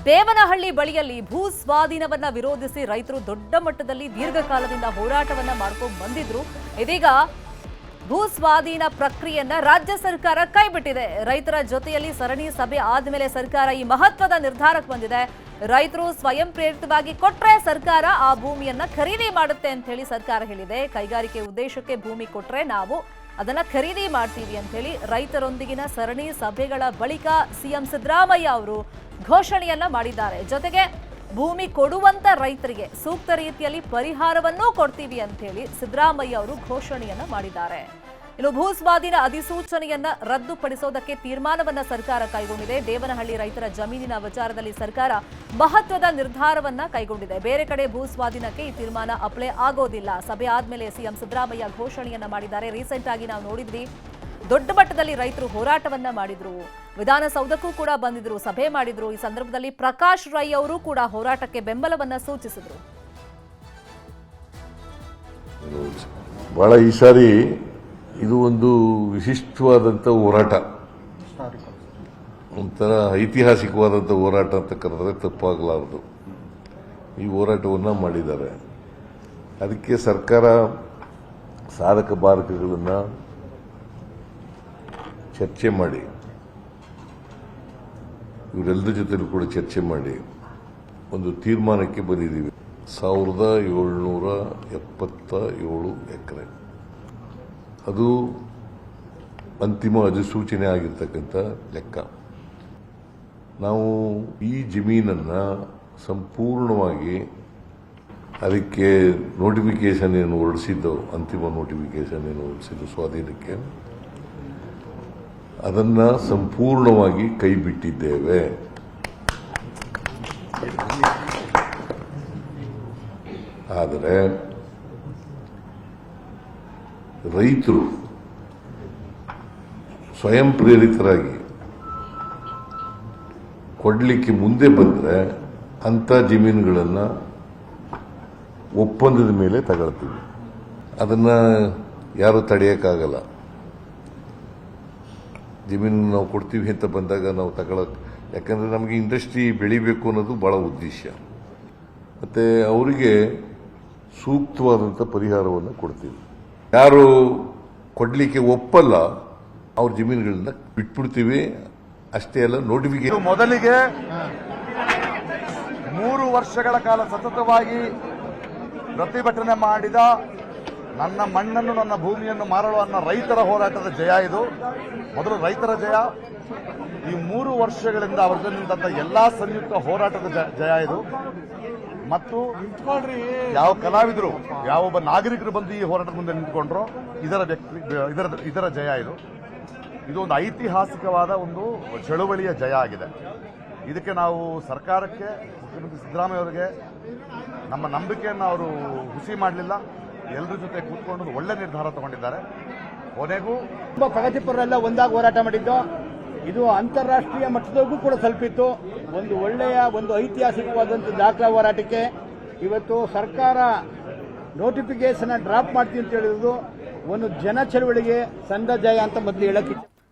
ದೇವನಹಳ್ಳಿ ಬಳಿಯಲ್ಲಿ ಭೂ ಸ್ವಾಧೀನವನ್ನ ವಿರೋಧಿಸಿ ರೈತರು ದೊಡ್ಡ ಮಟ್ಟದಲ್ಲಿ ದೀರ್ಘಕಾಲದಿಂದ ಹೋರಾಟವನ್ನ ಮಾಡ್ಕೊಂಡು ಬಂದಿದ್ರು. ಇದೀಗ ಭೂ ಸ್ವಾಧೀನ ಪ್ರಕ್ರಿಯೆಯನ್ನ ರಾಜ್ಯ ಸರ್ಕಾರ ಕೈಬಿಟ್ಟಿದೆ. ರೈತರ ಜೊತೆಯಲ್ಲಿ ಸರಣಿ ಸಭೆ ಆದ್ಮೇಲೆ ಸರ್ಕಾರ ಈ ಮಹತ್ವದ ನಿರ್ಧಾರಕ್ಕೆ ಬಂದಿದೆ. ರೈತರು ಸ್ವಯಂ ಪ್ರೇರಿತವಾಗಿ ಕೊಟ್ರೆ ಸರ್ಕಾರ ಆ ಭೂಮಿಯನ್ನ ಖರೀದಿ ಮಾಡುತ್ತೆ ಅಂತ ಹೇಳಿ ಸರ್ಕಾರ ಹೇಳಿದೆ. ಕೈಗಾರಿಕೆ ಉದ್ದೇಶಕ್ಕೆ ಭೂಮಿ ಕೊಟ್ರೆ ನಾವು ಅದನ್ನ ಖರೀದಿ ಮಾಡ್ತೀವಿ ಅಂತ ಹೇಳಿ ರೈತರೊಂದಿಗಿನ ಸರಣಿ ಸಭೆಗಳ ಬಳಿಕ ಸಿಎಂ ಸಿದ್ದರಾಮಯ್ಯ ಅವರು ಘೋಷಣೆಯನ್ನ ಮಾಡಿದ್ದಾರೆ. ಜೊತೆಗೆ ಭೂಮಿ ಕೊಡುವಂತ ರೈತರಿಗೆ ಸೂಕ್ತ ರೀತಿಯಲ್ಲಿ ಪರಿಹಾರವನ್ನೂ ಕೊಡ್ತೀವಿ ಅಂತ ಹೇಳಿ ಸಿದ್ದರಾಮಯ್ಯ ಅವರು ಘೋಷಣೆಯನ್ನ ಮಾಡಿದ್ದಾರೆ. ಇನ್ನು ಭೂ ಸ್ವಾಧೀನ ಅಧಿಸೂಚನೆಯನ್ನ ರದ್ದುಪಡಿಸೋದಕ್ಕೆ ತೀರ್ಮಾನವನ್ನ ಸರ್ಕಾರ ಕೈಗೊಂಡಿದೆ. ದೇವನಹಳ್ಳಿ ರೈತರ ಜಮೀನಿನ ವಿಚಾರದಲ್ಲಿ ಸರ್ಕಾರ ಮಹತ್ವದ ನಿರ್ಧಾರವನ್ನ ಕೈಗೊಂಡಿದೆ. ಬೇರೆ ಕಡೆ ಭೂ ಸ್ವಾಧೀನಕ್ಕೆ ಈ ತೀರ್ಮಾನ ಅಪ್ಲೈ ಆಗೋದಿಲ್ಲ. ಸಭೆ ಆದ್ಮೇಲೆ ಸಿಎಂ ಸಿದ್ದರಾಮಯ್ಯ ಘೋಷಣೆಯನ್ನ ಮಾಡಿದ್ದಾರೆ. ರೀಸೆಂಟ್ ಆಗಿ ನಾವು ನೋಡಿದ್ವಿ, ದೊಡ್ಡ ಮಟ್ಟದಲ್ಲಿ ರೈತರು ಹೋರಾಟವನ್ನ ಮಾಡಿದ್ರು, ವಿಧಾನಸೌಧಕ್ಕೂ ಕೂಡ ಬಂದಿದ್ರು, ಸಭೆ ಮಾಡಿದ್ರು. ಈ ಸಂದರ್ಭದಲ್ಲಿ ಪ್ರಕಾಶ್ ರೈ ಅವರು ಕೂಡ ಹೋರಾಟಕ್ಕೆ ಬೆಂಬಲವನ್ನ ಸೂಚಿಸಿದ್ರು. ಬಹಳ ಈ ಸಾರಿ ಇದು ಒಂದು ವಿಶಿಷ್ಟವಾದಂಥ ಹೋರಾಟ, ಒಂಥರ ಐತಿಹಾಸಿಕವಾದಂಥ ಹೋರಾಟ ಅಂತ ಕರೆದ್ರೆ ತಪ್ಪಾಗಲಾರದು. ಈ ಹೋರಾಟವನ್ನು ಮಾಡಿದ್ದಾರೆ. ಅದಕ್ಕೆ ಸರ್ಕಾರ ಸಾಧಕ ಬಾಧಕಗಳನ್ನು ಚರ್ಚೆ ಮಾಡಿ, ಇವರೆಲ್ಲರ ಜೊತೆಲೂ ಕೂಡ ಚರ್ಚೆ ಮಾಡಿ ಒಂದು ತೀರ್ಮಾನಕ್ಕೆ ಬಂದಿದ್ದೀವಿ. 1777 ಎಕರೆ ಅದು ಅಂತಿಮ ಅಧಿಸೂಚನೆ ಆಗಿರ್ತಕ್ಕಂಥ ಲೆಕ್ಕ. ನಾವು ಈ ಜಮೀನನ್ನು ಸಂಪೂರ್ಣವಾಗಿ ಅದಕ್ಕೆ ನೋಟಿಫಿಕೇಶನ್ ಏನು ಹೊರಡಿಸಿದ್ದು, ಅಂತಿಮ ನೋಟಿಫಿಕೇಶನ್ ಏನು ಹೊರಡಿಸಿದ್ದು ಸ್ವಾಧೀನಕ್ಕೆ, ಅದನ್ನು ಸಂಪೂರ್ಣವಾಗಿ ಕೈ ಬಿಟ್ಟಿದ್ದೇವೆ. ಆದರೆ ರೈತರು ಸ್ವಯಂ ಪ್ರೇರಿತರಾಗಿ ಕೊಡಲಿಕ್ಕೆ ಮುಂದೆ ಬಂದರೆ ಅಂಥ ಜಮೀನುಗಳನ್ನು ಒಪ್ಪಂದದ ಮೇಲೆ ತಗೊಳ್ತೀವಿ. ಅದನ್ನು ಯಾರು ತಡೆಯೋಕ್ಕಾಗಲ್ಲ. ಜಮೀನು ನಾವು ಕೊಡ್ತೀವಿ ಅಂತ ಬಂದಾಗ ನಾವು ತಗೊಳಕ್ಕೆ, ಯಾಕಂದರೆ ನಮಗೆ ಇಂಡಸ್ಟ್ರಿ ಬೆಳಿಬೇಕು ಅನ್ನೋದು ಭಾಳ ಉದ್ದೇಶ. ಮತ್ತು ಅವರಿಗೆ ಸೂಕ್ತವಾದಂಥ ಪರಿಹಾರವನ್ನು ಕೊಡ್ತೀವಿ. ಯಾರು ಕೊಡಲಿಕ್ಕೆ ಒಪ್ಪಲ್ಲ ಅವ್ರ ಜಮೀನುಗಳನ್ನ ಬಿಟ್ಬಿಡ್ತೀವಿ. ಅಷ್ಟೇ ಅಲ್ಲ, ನೋಟಿಫಿಕೇಶನ್ ಮೊದಲಿಗೆ 3 ವರ್ಷಗಳ ಕಾಲ ಸತತವಾಗಿ ಪ್ರತಿಭಟನೆ ಮಾಡಿದ ನನ್ನ ಮಣ್ಣನ್ನು ನನ್ನ ಭೂಮಿಯನ್ನು ಮಾರಲು ಅನ್ನೋ ರೈತರ ಹೋರಾಟದ ಜಯ ಇದು. ಮೊದಲು ರೈತರ ಜಯ. ಈ 3 ವರ್ಷಗಳಿಂದ ಅವರ ಜೊತೆ ಎಲ್ಲಾ ಸಂಯುಕ್ತ ಹೋರಾಟದ ಜಯ ಇದು. ಮತ್ತು ಯಾವ ಕಲಾವಿದರು, ಯಾವೊಬ್ಬ ನಾಗರಿಕರು ಬಂದು ಈ ಹೋರಾಟದ ಮುಂದೆ ನಿಂತ್ಕೊಂಡ್ರೋ ಇದರ ಜಯ ಇದು. ಇದು ಒಂದು ಐತಿಹಾಸಿಕವಾದ ಒಂದು ಚಳುವಳಿಯ ಜಯ ಆಗಿದೆ. ಇದಕ್ಕೆ ನಾವು ಸರ್ಕಾರಕ್ಕೆ, ಮುಖ್ಯಮಂತ್ರಿ ಸಿದ್ದರಾಮಯ್ಯ ಅವರಿಗೆ ನಮ್ಮ ನಂಬಿಕೆಯನ್ನು ಅವರು ಹುಸಿ ಮಾಡಲಿಲ್ಲ. ಎಲ್ಲರ ಜೊತೆ ಕೂತ್ಕೊಂಡು ಒಳ್ಳೆ ನಿರ್ಧಾರ ತಗೊಂಡಿದ್ದಾರೆ. ಕೊನೆಗೂ ಪ್ರಗತಿಪರರೆಲ್ಲ ಒಂದಾಗಿ ಹೋರಾಟ ಮಾಡಿದ್ದು. ಇದು ಅಂತಾರಾಷ್ಟ್ರೀಯ ಮಟ್ಟದವರೆಗೂ ಕೂಡ ತಲುಪಿತ್ತು. ಒಂದು ಒಳ್ಳೆಯ, ಒಂದು ಐತಿಹಾಸಿಕವಾದಂಥ ದಾಖಲಾ ಹೋರಾಟಕ್ಕೆ ಇವತ್ತು ಸರ್ಕಾರ ನೋಟಿಫಿಕೇಶನ್ ಡ್ರಾಪ್ ಮಾಡ್ತೀವಿ ಅಂತ ಹೇಳಿರೋದು ಒಂದು ಜನ ಚಳವಳಿಗೆ ಸಂದ ಜಯ ಅಂತ ಮೊದಲು ಹೇಳಕ್ಕೆ.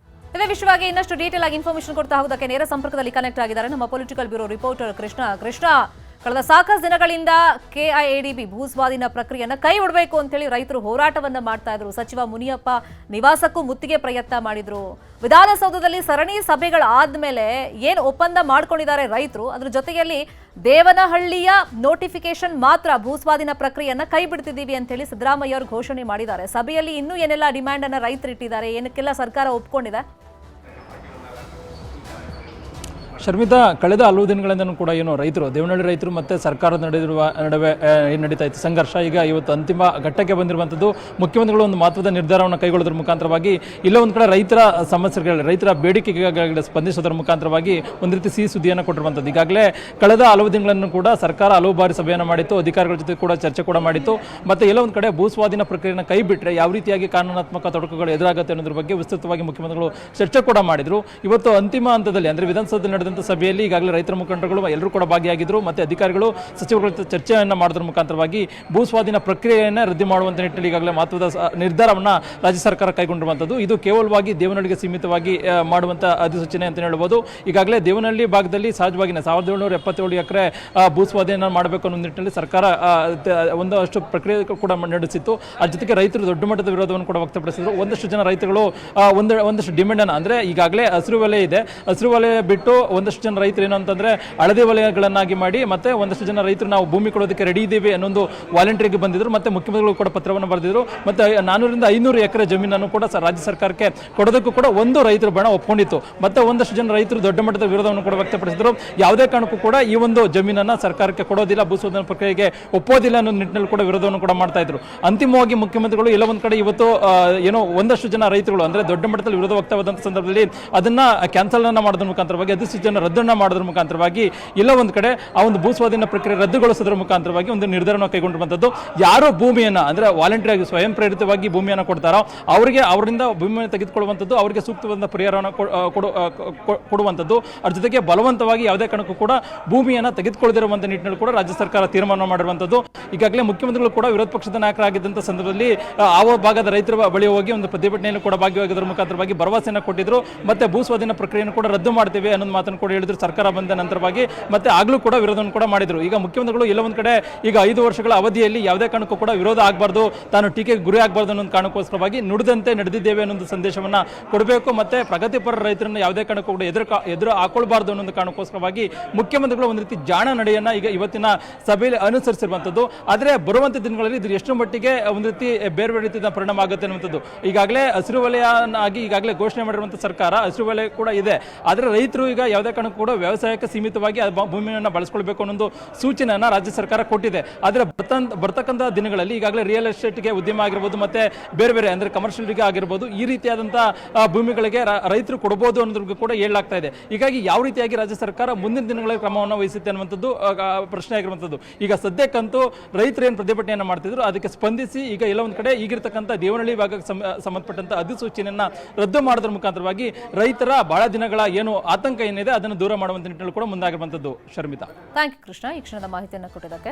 ಇದೇ ವಿಷಯವಾಗಿ ಇನ್ನಷ್ಟು ಡೀಟೇಲ್ ಆಗಿ ಇನ್ಫಾರ್ಮೇಶನ್ ಕೊಡ್ತಾ ಹೋಗೋದಕ್ಕೆ ನೇರ ಸಂಪರ್ಕದಲ್ಲಿ ಕನೆಕ್ಟ್ ಆಗಿದ್ದಾರೆ ನಮ್ಮ ಪೊಲಿಟಿಕಲ್ ಬ್ಯೂರೋ ರಿಪೋರ್ಟರ್ ಕೃಷ್ಣ. ಕಳೆದ ಸಾಕಷ್ಟು ದಿನಗಳಿಂದ ಕೆಐಎಡಿಬಿ ಭೂ ಸ್ವಾಧೀನ ಪ್ರಕ್ರಿಯೆಯನ್ನು ಕೈ ಬಿಡಬೇಕು ಅಂತ ಹೇಳಿ ರೈತರು ಹೋರಾಟವನ್ನ ಮಾಡ್ತಾ ಇದ್ರು. ಸಚಿವ ಮುನಿಯಪ್ಪ ನಿವಾಸಕ್ಕೂ ಮುತ್ತಿಗೆ ಪ್ರಯತ್ನ ಮಾಡಿದ್ರು. ವಿಧಾನಸೌಧದಲ್ಲಿ ಸರಣಿ ಸಭೆಗಳಾದ್ಮೇಲೆ ಏನು ಒಪ್ಪಂದ ಮಾಡ್ಕೊಂಡಿದ್ದಾರೆ ರೈತರು, ಅದ್ರ ಜೊತೆಯಲ್ಲಿ ದೇವನಹಳ್ಳಿಯ ನೋಟಿಫಿಕೇಶನ್ ಮಾತ್ರ ಭೂ ಸ್ವಾಧೀನ ಪ್ರಕ್ರಿಯೆಯನ್ನ ಕೈ ಬಿಡ್ತಿದ್ದೀವಿ ಅಂತ ಹೇಳಿ ಸಿದ್ದರಾಮಯ್ಯ ಅವರು ಘೋಷಣೆ ಮಾಡಿದ್ದಾರೆ. ಸಭೆಯಲ್ಲಿ ಇನ್ನೂ ಏನೆಲ್ಲ ಡಿಮ್ಯಾಂಡ್ ಅನ್ನ ರೈತರು ಇಟ್ಟಿದ್ದಾರೆ, ಏನಕ್ಕೆಲ್ಲ ಸರ್ಕಾರ ಒಪ್ಕೊಂಡಿದೆ? ಶರ್ಮಿತಾ, ಕಳೆದ ಹಲವು ದಿನಗಳಿಂದಲೂ ಕೂಡ ಏನು ರೈತರು, ದೇವನಹಳ್ಳಿ ರೈತರು ಮತ್ತು ಸರ್ಕಾರದ ನಡುವೆ ಏನು ನಡೀತಾ ಇತ್ತು ಸಂಘರ್ಷ, ಈಗ ಇವತ್ತು ಅಂತಿಮ ಘಟ್ಟಕ್ಕೆ ಬಂದಿರುವಂಥದ್ದು. ಮುಖ್ಯಮಂತ್ರಿಗಳು ಒಂದು ಮಹತ್ವದ ನಿರ್ಧಾರವನ್ನು ಕೈಗೊಳ್ಳೋದ್ರ ಮುಖಾಂತರವಾಗಿ ಇಲ್ಲ ಒಂದು ಕಡೆ ರೈತರ ಸಮಸ್ಯೆಗಳು, ರೈತರ ಬೇಡಿಕೆಗೆ ಸ್ಪಂದಿಸೋದ್ರ ಮುಖಾಂತರವಾಗಿ ಒಂದು ರೀತಿ ಸಿಹಿ ಸುದ್ದಿಯನ್ನು ಕೊಟ್ಟಿರುವಂಥದ್ದು. ಈಗಾಗಲೇ ಕಳೆದ ಹಲವು ದಿನಗಳನ್ನು ಕೂಡ ಸರ್ಕಾರ ಹಲವು ಬಾರಿ ಸಭೆಯನ್ನು ಮಾಡಿತ್ತು, ಅಧಿಕಾರಿಗಳ ಜೊತೆ ಕೂಡ ಚರ್ಚೆ ಕೂಡ ಮಾಡಿತ್ತು. ಮತ್ತು ಎಲ್ಲ ಒಂದು ಕಡೆ ಭೂ ಸ್ವಾಧೀನ ಪ್ರಕ್ರಿಯೆಯನ್ನು ಕೈ ಬಿಟ್ಟರೆ ಯಾವ ರೀತಿಯಾಗಿ ಕಾನೂನಾತ್ಮಕ ತೊಡಕುಗಳು ಎದುರಾಗುತ್ತೆ ಅನ್ನೋದ್ರ ಬಗ್ಗೆ ವಿಸ್ತೃತವಾಗಿ ಮುಖ್ಯಮಂತ್ರಿಗಳು ಚರ್ಚೆ ಕೂಡ ಮಾಡಿದರು. ಇವತ್ತು ಅಂತಿಮ ಹಂತದಲ್ಲಿ ಅಂದರೆ ವಿಧಾನಸೌಧದಲ್ಲಿ ನಡೆದಂಥ ಸಭೆಯಲ್ಲಿ ಈಗಾಗಲೇ ರೈತರ ಮುಖಂಡರುಗಳು ಎಲ್ಲರೂ ಕೂಡ ಭಾಗಿಯಾಗಿದ್ದರು ಮತ್ತು ಅಧಿಕಾರಿಗಳು ಸಚಿವರ ಜೊತೆ ಚರ್ಚೆಯನ್ನು ಮಾಡೋದ್ರ ಮುಖಾಂತರವಾಗಿ ಭೂ ಸ್ವಾಧೀನ ಪ್ರಕ್ರಿಯೆಯನ್ನು ರದ್ದು ಮಾಡುವಂಥ ನಿಟ್ಟಿನಲ್ಲಿ ಈಗಾಗಲೇ ಮಹತ್ವದ ನಿರ್ಧಾರವನ್ನು ರಾಜ್ಯ ಸರ್ಕಾರ ಕೈಗೊಂಡಿರುವಂಥದ್ದು. ಇದು ಕೇವಲವಾಗಿ ದೇವನಹಳ್ಳಿಗೆ ಸೀಮಿತವಾಗಿ ಮಾಡುವಂಥ ಅಧಿಸೂಚನೆ ಅಂತ ಹೇಳ್ಬೋದು. ಈಗಾಗಲೇ ದೇವನಹಳ್ಳಿ ಭಾಗದಲ್ಲಿ ಸಹಜವಾಗಿಯೇ 1777 ಎಕರೆ ಭೂ ಸ್ವಾಧೀನ ಮಾಡಬೇಕು ಅನ್ನೋ ನಿಟ್ಟಿನಲ್ಲಿ ಸರ್ಕಾರ ಒಂದಷ್ಟು ಪ್ರಕ್ರಿಯೆ ಕೂಡ ನಡೆಸಿತ್ತು. ಅದ್ರ ಜೊತೆಗೆ ರೈತರು ದೊಡ್ಡ ಮಟ್ಟದ ವಿರೋಧವನ್ನು ಕೂಡ ವ್ಯಕ್ತಪಡಿಸಿದ್ರು. ಒಂದಷ್ಟು ಜನ ರೈತರುಗಳು ಒಂದಷ್ಟು ಡಿಮ್ಯಾಂಡನ್ನು ಅಂದರೆ ಈಗಾಗಲೇ ಹಸಿರು ವಲಯ ಇದೆ, ಹಸಿರು ವಲಯ ಬಿಟ್ಟು ಒಂದಷ್ಟು ಜನ ರೈತರು ಏನು ಅಂತಂದರೆ ಹಳದಿ ವಲಯಗಳನ್ನಾಗಿ ಮಾಡಿ ಮತ್ತೆ ಒಂದಷ್ಟು ಜನ ರೈತರು ನಾವು ಭೂಮಿ ಕೊಡೋದಕ್ಕೆ ರೆಡಿ ಇದ್ದೀವಿ ಅನ್ನೊಂದು ವಾಲಂಟಿಯರ್ಗೆ ಬಂದಿದ್ರು. ಮತ್ತೆ ಮುಖ್ಯಮಂತ್ರಿಗಳು ಕೂಡ ಪತ್ರವನ್ನು ಬರೆದಿದ್ರು. ಮತ್ತೆ 400 ರಿಂದ 500 ಎಕರೆ ಜಮೀನನ್ನು ಕೂಡ ರಾಜ್ಯ ಸರ್ಕಾರಕ್ಕೆ ಕೊಡೋದಕ್ಕೂ ಕೂಡ ಒಂದು ರೈತರು ಬಣ ಒಪ್ಕೊಂಡಿತ್ತು. ಮತ್ತೆ ಒಂದಷ್ಟು ಜನ ರೈತರು ದೊಡ್ಡ ಮಟ್ಟದ ವಿರೋಧವನ್ನು ಕೂಡ ವ್ಯಕ್ತಪಡಿಸಿದ್ರು. ಯಾವುದೇ ಕಾರಣಕ್ಕೂ ಕೂಡ ಈ ಒಂದು ಜಮೀನನ್ನು ಸರ್ಕಾರಕ್ಕೆ ಕೊಡೋದಿಲ್ಲ, ಭೂ ಸ್ವಾಧೀನ ಪ್ರಕ್ರಿಯೆಗೆ ಒಪ್ಪೋದಿಲ್ಲ ಅನ್ನೋ ನಿಟ್ಟಿನಲ್ಲಿ ಕೂಡ ವಿರೋಧವನ್ನು ಕೂಡ ಮಾಡ್ತಾ ಇದ್ರು. ಅಂತಿಮವಾಗಿ ಮುಖ್ಯಮಂತ್ರಿಗಳು ಎಲ್ಲ ಒಂದು ಕಡೆ ಇವತ್ತು ಏನೋ ಒಂದಷ್ಟು ಜನ ರೈತರುಗಳು ಅಂದ್ರೆ ದೊಡ್ಡ ಮಟ್ಟದಲ್ಲಿ ವಿರೋಧ ವ್ಯಕ್ತವಾದಂಥ ಸಂದರ್ಭದಲ್ಲಿ ಅದನ್ನ ಕ್ಯಾನ್ಸಲ್ ಅನ್ನ ಮಾಡೋದ್ರ ಮುಖಾಂತರವಾಗಿ ಅಧಿಸೂಚನೆ ರದ್ದನ್ನ ಮಾಡೋದ್ರ ಮುಖಾಂತರವಾಗಿ ಎಲ್ಲ ಒಂದು ಕಡೆ ಆ ಒಂದು ಭೂ ಸ್ವಾಧೀನ ಪ್ರಕ್ರಿಯೆ ರದ್ದುಗೊಳಿಸೋದ್ರ ಮುಖಾಂತರವಾಗಿ ಒಂದು ನಿರ್ಧಾರವನ್ನು ಕೈಗೊಂಡಿರುವಂಥದ್ದು. ಯಾರು ಭೂಮಿಯನ್ನ ಅಂದ್ರೆ ವಾಲಂಟಿಯರ್ ಆಗಿ ಸ್ವಯಂ ಪ್ರೇರಿತವಾಗಿ ಭೂಮಿಯನ್ನು ಕೊಡ್ತಾರೋ ಅವರಿಗೆ ಅವರಿಂದ ಭೂಮಿಯನ್ನು ತೆಗೆದುಕೊಳ್ಳುವಂಥದ್ದು, ಅವರಿಗೆ ಸೂಕ್ತವಾದ ಪರಿಹಾರವನ್ನು ಕೊಡುವಂಥದ್ದು. ಅದ್ರ ಜೊತೆಗೆ ಬಲವಂತವಾಗಿ ಯಾವುದೇ ಕಾರಣಕ್ಕೂ ಕೂಡ ಭೂಮಿಯನ್ನು ತೆಗೆದುಕೊಳ್ಳದಿರುವಂಥ ನಿಟ್ಟಿನಲ್ಲಿ ಕೂಡ ರಾಜ್ಯ ಸರ್ಕಾರ ತೀರ್ಮಾನ ಮಾಡಿರುವಂಥದ್ದು. ಈಗಾಗಲೇ ಮುಖ್ಯಮಂತ್ರಿಗಳು ಕೂಡ ವಿರೋಧ ಪಕ್ಷದ ನಾಯಕರಾಗಿದ್ದಂಥ ಸಂದರ್ಭದಲ್ಲಿ ಆ ಭಾಗದ ರೈತರ ಬಳಿ ಹೋಗಿ ಒಂದು ಪ್ರತಿಭಟನೆಯನ್ನು ಕೂಡ ಭಾಗಿಯಾಗೋದ್ರ ಮುಖಾಂತರವಾಗಿ ಭರವಸೆಯನ್ನು ಕೊಟ್ಟಿದ್ರು. ಮತ್ತೆ ಭೂ ಸ್ವಾಧೀನ ಪ್ರಕ್ರಿಯೆಯನ್ನು ಕೂಡ ರದ್ದು ಮಾಡ್ತೇವೆ ಅನ್ನೋದು ಮಾತನ್ನು ಕೂಡ ಹೇಳಿದ್ರು ಸರ್ಕಾರ ಬಂದ ನಂತರವಾಗಿ. ಮತ್ತೆ ಆಗ್ಲೂ ಕೂಡ ವಿರೋಧವನ್ನು ಕೂಡ ಮಾಡಿದ್ರು. ಈಗ ಮುಖ್ಯಮಂತ್ರಿಗಳು ಎಲ್ಲ ಒಂದು ಕಡೆ ಈಗ 5 ವರ್ಷಗಳ ಅವಧಿಯಲ್ಲಿ ಯಾವುದೇ ಕಾರಣಕ್ಕೂ ಕೂಡ ವಿರೋಧ ಆಗಬಾರ್ದು, ತಾನು ಟೀಕೆಗೆ ಗುರಿ ಆಗಬಾರ್ದು ಅನ್ನೋ ಕಾರಣಕ್ಕೋಸ್ಕರವಾಗಿ ನುಡಿದಂತೆ ನಡೆದಿದ್ದೇವೆ ಅನ್ನೋ ಸಂದೇಶವನ್ನ ಕೊಡಬೇಕು. ಮತ್ತೆ ಪ್ರಗತಿಪರ ರೈತರನ್ನು ಯಾವುದೇ ಕಾರಣಕ್ಕೂ ಕೂಡ ಎದುರು ಹಾಕೊಳ್ಬಾರ್ದು ಅನ್ನೋ ಕಾರಣಕ್ಕೋಸ್ಕರವಾಗಿ ಮುಖ್ಯಮಂತ್ರಿಗಳು ಒಂದು ರೀತಿ ಜಾಣ ನಡೆಯನ್ನ ಈಗ ಇವತ್ತಿನ ಸಭೆಯಲ್ಲಿ ಅನುಸರಿಸಿರುವಂಥದ್ದು. ಆದರೆ ಬರುವಂಥ ದಿನಗಳಲ್ಲಿ ಇದು ಎಷ್ಟು ಮಟ್ಟಿಗೆ ಒಂದು ರೀತಿ ಬೇರೆ ಬೇರೆ ರೀತಿಯ ಪರಿಣಾಮ ಆಗುತ್ತೆ ಅನ್ನುವಂಥದ್ದು. ಈಗಾಗಲೇ ಹಸಿರು ವಲಯ ಆಗಿ ಈಗಾಗಲೇ ಘೋಷಣೆ ಮಾಡಿರುವಂಥ ಸರ್ಕಾರ ಹಸಿರು ವಲಯ ಕೂಡ ಇದೆ. ಆದರೆ ರೈತರು ಈಗ ಯಾವುದೇ ಕಾರಣಕ್ಕೂ ಕೂಡ ವ್ಯವಸಾಯಕ್ಕೆ ಸೀಮಿತವಾಗಿ ಭೂಮಿಯನ್ನು ಬಳಸ್ಕೊಳ್ಬೇಕು ಅನ್ನೋ ಸೂಚನೆಯನ್ನು ರಾಜ್ಯ ಸರ್ಕಾರ ಕೊಟ್ಟಿದೆ. ಆದರೆ ಬರ್ತಕ್ಕಂಥ ದಿನಗಳಲ್ಲಿ ಈಗಾಗಲೇ ರಿಯಲ್ ಎಸ್ಟೇಟ್ಗೆ ಉದ್ಯಮ ಆಗಿರ್ಬೋದು ಮತ್ತೆ ಬೇರೆ ಬೇರೆ ಅಂದರೆ ಕಮರ್ಷಿಯಲ್ಗೆ ಆಗಿರ್ಬೋದು ಈ ರೀತಿಯಾದಂಥ ಭೂಮಿಗಳಿಗೆ ರೈತರು ಕೊಡಬಹುದು ಅನ್ನೋದ್ರಿಗೂ ಕೂಡ ಹೇಳಲಾಗ್ತಾ ಇದೆ. ಹೀಗಾಗಿ ಯಾವ ರೀತಿಯಾಗಿ ರಾಜ್ಯ ಸರ್ಕಾರ ಮುಂದಿನ ದಿನಗಳಲ್ಲಿ ಕ್ರಮವನ್ನು ವಹಿಸುತ್ತೆ ಅನ್ನುವಂಥದ್ದು ಪ್ರಶ್ನೆ ಆಗಿರುವಂಥದ್ದು. ಈಗ ಸದ್ಯಕ್ಕಂತೂ ರೈತರು ಏನು ಪ್ರತಿಭಟನೆಯನ್ನು ಮಾಡ್ತಿದ್ರು ಅದಕ್ಕೆ ಸ್ಪಂದಿಸಿ ಈಗ ಎಲ್ಲ ಒಂದು ಕಡೆ ಈಗಿರ್ತಕ್ಕಂಥ ದೇವನಹಳ್ಳಿ ಭಾಗಕ್ಕೆ ಸಂಬಂಧಪಟ್ಟಂತ ಅಧಿಸೂಚನೆಯನ್ನ ರದ್ದು ಮಾಡೋದ್ರ ಮುಖಾಂತರವಾಗಿ ರೈತರ ಬಹಳ ದಿನಗಳ ಏನು ಆತಂಕ ಏನಿದೆ ಅದನ್ನು ದೂರ ಮಾಡುವಂತ ನಿಟ್ಟಿನಲ್ಲಿ ಕೂಡ ಮುಂದಾಗಿರುವಂಥದ್ದು. ಶರ್ಮಿತಾ, ಥ್ಯಾಂಕ್ ಯು ಕೃಷ್ಣ, ಈ ಕ್ಷಣದ ಮಾಹಿತಿಯನ್ನು ಕೊಟ್ಟಿದ್ದಕ್ಕೆ.